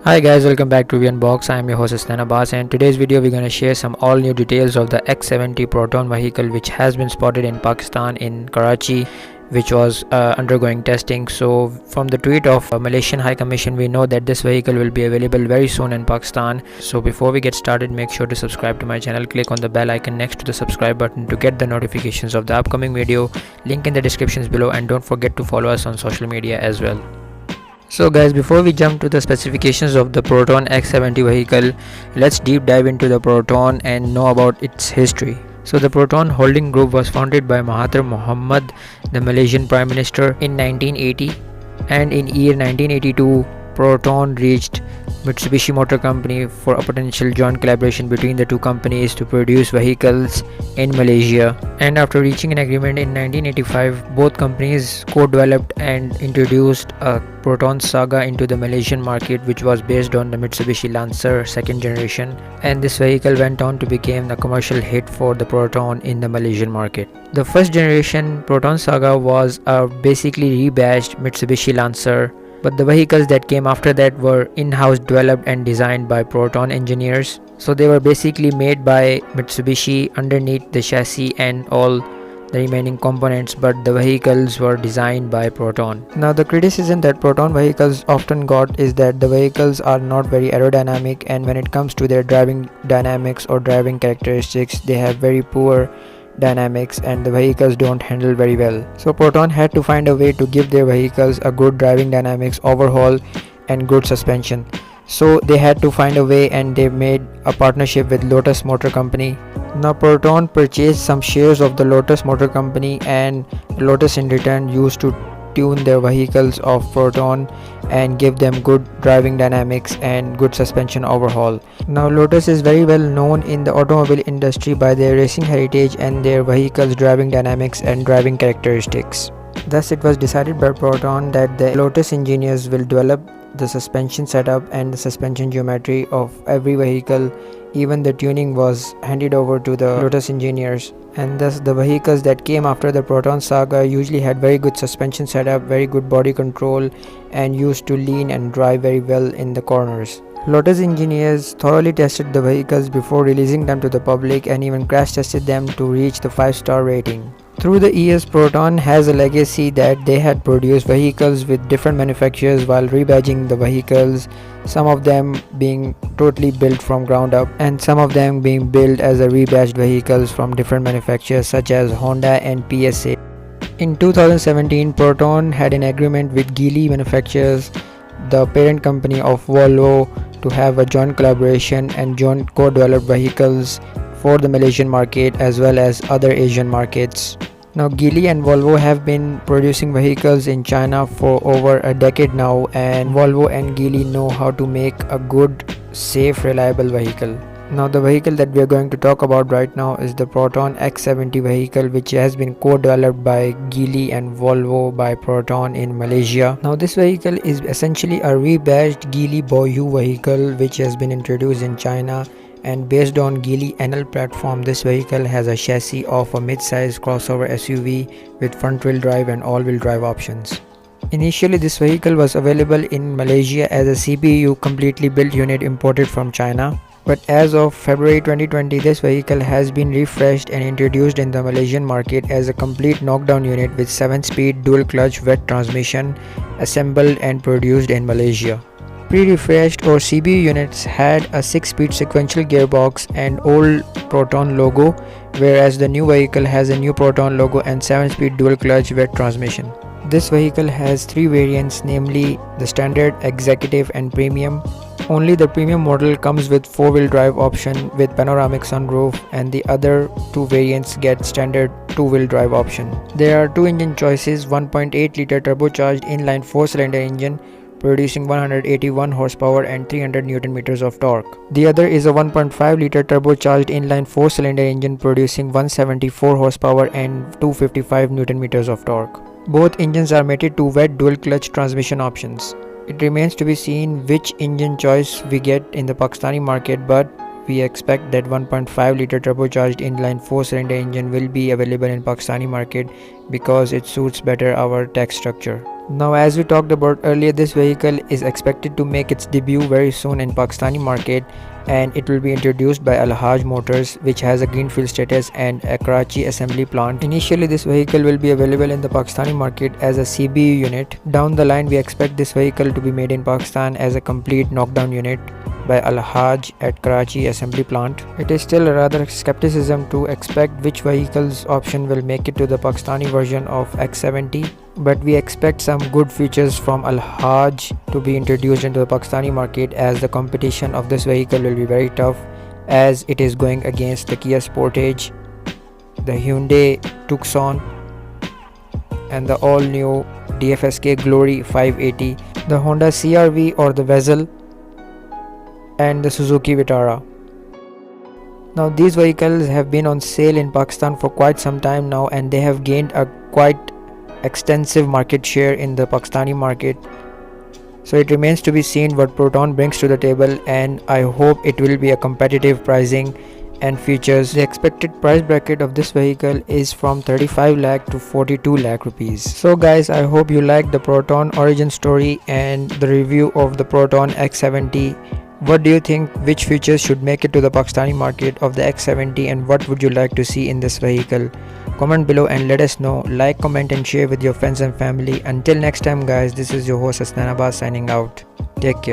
Hi guys, welcome back to Unbox. I am your host Isnan Abbas, and today's video we're going to share some all new details of the X70 Proton vehicle which has been spotted in Pakistan in Karachi, which was undergoing testing. So from the tweet of Malaysian High Commission, we know that this vehicle will be available very soon in Pakistan. So before we get started, make sure to subscribe to my channel. Click on the bell icon next to the subscribe button to get the notifications of the upcoming video. Link in the descriptions below, and don't forget to follow us on social media as well. So guys, before we jump to the specifications of the Proton X70 vehicle, let's deep dive into the Proton and know about its history. So the Proton Holding Group was founded by Mahathir Mohamad, the Malaysian Prime Minister, in 1980, and in year 1982 Proton reached Mitsubishi Motor Company for a potential joint collaboration between the two companies to produce vehicles in Malaysia. And after reaching an agreement in 1985, both companies co-developed and introduced a Proton Saga into the Malaysian market, which was based on the Mitsubishi Lancer second generation, and this vehicle went on to become a commercial hit for the Proton in the Malaysian market. The first generation Proton Saga was a basically rebadged Mitsubishi Lancer, but the vehicles that came after that were in-house developed and designed by Proton engineers. So they were basically made by Mitsubishi underneath the chassis and all the remaining components, but the vehicles were designed by Proton. Now the criticism that Proton vehicles often got is that the vehicles are not very aerodynamic, and when it comes to their driving dynamics or driving characteristics, they have very poor dynamics and the vehicles don't handle very well. So Proton had to find a way to give their vehicles a good driving dynamics overhaul and good suspension. So they had to find a way, and they made a partnership with Lotus Motor Company. Now Proton purchased some shares of the Lotus Motor Company, and Lotus in return used to tune their vehicles of Proton and give them good driving dynamics and good suspension overhaul. Now Lotus is very well known in the automobile industry by their racing heritage and their vehicles driving dynamics and driving characteristics. Thus it was decided by Proton that the Lotus engineers will develop the suspension setup and the suspension geometry of every vehicle. Even the tuning was handed over to the Lotus engineers, and thus the vehicles that came after the Proton Saga usually had very good suspension setup, very good body control, and used to lean and drive very well in the corners. Lotus engineers thoroughly tested the vehicles before releasing them to the public, and even crash tested them to reach the 5-star rating. Through the years, Proton has a legacy that they had produced vehicles with different manufacturers while rebadging the vehicles, some of them being totally built from ground up and some of them being built as a rebadged vehicles from different manufacturers such as Honda and PSA. In 2017, Proton had an agreement with Geely Manufacturers, the parent company of Volvo, to have a joint collaboration and joint co-developed vehicles for the Malaysian market as well as other Asian markets. Now Geely and Volvo have been producing vehicles in China for over a decade now, and Volvo and Geely know how to make a good, safe, reliable vehicle. Now the vehicle that we are going to talk about right now is the Proton X70 vehicle, which has been co-developed by Geely and Volvo by Proton in Malaysia. Now this vehicle is essentially a rebadged Geely boyue vehicle which has been introduced in China, and based on Geely NL platform, this vehicle has a chassis of a mid-size crossover SUV with front-wheel drive and all-wheel drive options. Initially this vehicle was available in Malaysia as a CPU completely built unit imported from China, but as of February 2020 this vehicle has been refreshed and introduced in the Malaysian market as a complete knockdown unit with 7-speed dual clutch wet transmission assembled and produced in Malaysia. Pre-refreshed or CPU units had a 6-speed sequential gearbox and old Proton logo, whereas the new vehicle has a new Proton logo and 7-speed dual clutch wet transmission. This vehicle has 3 variants, namely the standard, executive and premium. Only the premium model comes with 4-wheel drive option with panoramic sunroof, and the other 2 variants get standard 2-wheel drive option. There are 2 engine choices: 1.8 liter turbocharged inline 4-cylinder engine producing 181 horsepower and 300 Newton meters of torque. The other is a 1.5 liter turbocharged inline 4-cylinder engine producing 174 horsepower and 255 Newton meters of torque. Both engines are mated to wet dual clutch transmission options. It remains to be seen which engine choice we get in the Pakistani market, but we expect that 1.5 liter turbocharged inline 4-cylinder engine will be available in Pakistani market because it suits better our tax structure. Now, as we talked about earlier, this vehicle is expected to make its debut very soon in Pakistani market, and it will be introduced by Al-Haj Motors, which has a greenfield status and a Karachi assembly plant. Initially, this vehicle will be available in the Pakistani market as a CBU unit. Down the line, we expect this vehicle to be made in Pakistan as a complete knockdown unit by Al-Haj at Karachi assembly plant. It is still a rather skepticism to expect which vehicle's option will make it to the Pakistani version of X70, but we expect some good features from Al-Haj to be introduced into the Pakistani market, as the competition of this vehicle will be very tough, as it is going against the Kia Sportage, the Hyundai Tucson, and the all-new DFSK Glory 580, the Honda CR-V or the Vezel, and the Suzuki Vitara. Now, these vehicles have been on sale in Pakistan for quite some time now, and they have gained a quite extensive market share in the Pakistani market. So it remains to be seen what Proton brings to the table, and I hope it will be a competitive pricing and features. The expected price bracket of this vehicle is from 35 lakh to 42 lakh rupees. So guys, I hope you liked the Proton origin story and the review of the Proton X70. What do you think, which features should make it to the Pakistani market of the X70, and what would you like to see in this vehicle? Comment below and let us know. Like, comment and share with your friends and family. Until next time guys, this is your host Hasnan Abbas signing out. Take care.